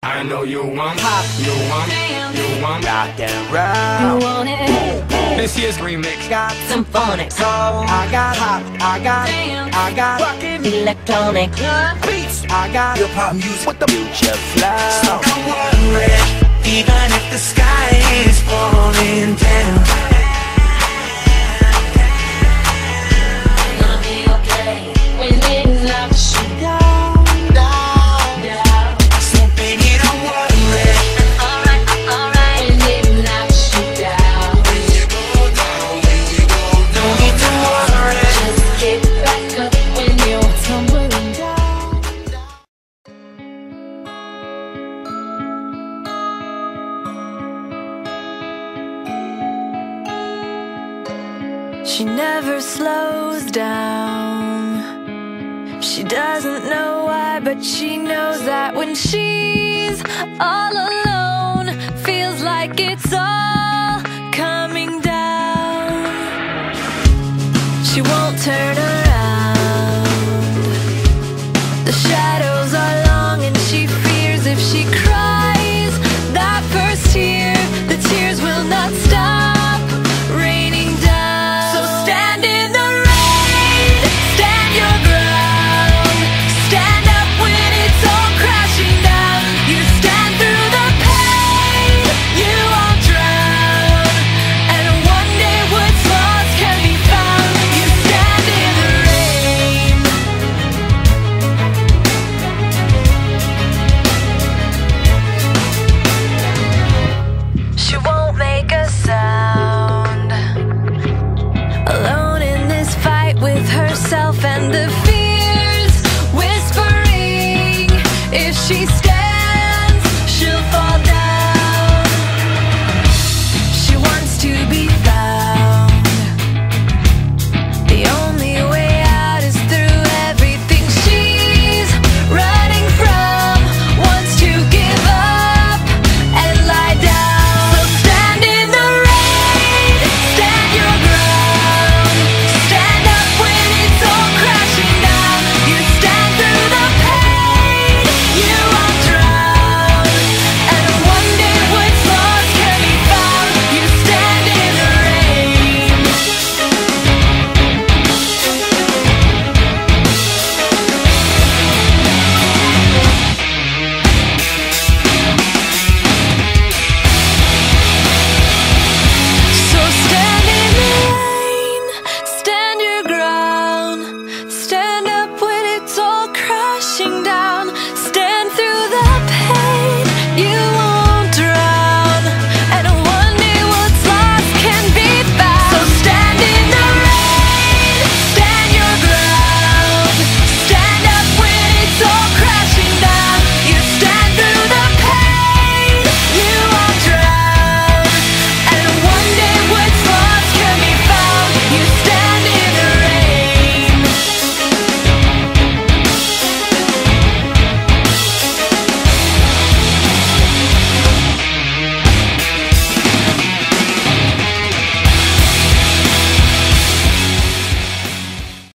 I know you want pop, you want rock and roll. You want it? This year's remix Got some phonics. soul. I got hop, I got rockin' Electronic beats. I got your pop music with the future flow. So don't worry, even if the sky is falling down. gonna be okay when it knocks you down. So baby, don't worry, Alright, when it knocks you down. when you go down, don't need to worry. Just get back up when you're tumbling down. She never slows down. She doesn't know why, but she knows that when she's all alone, feels like it's all coming down. She won't turn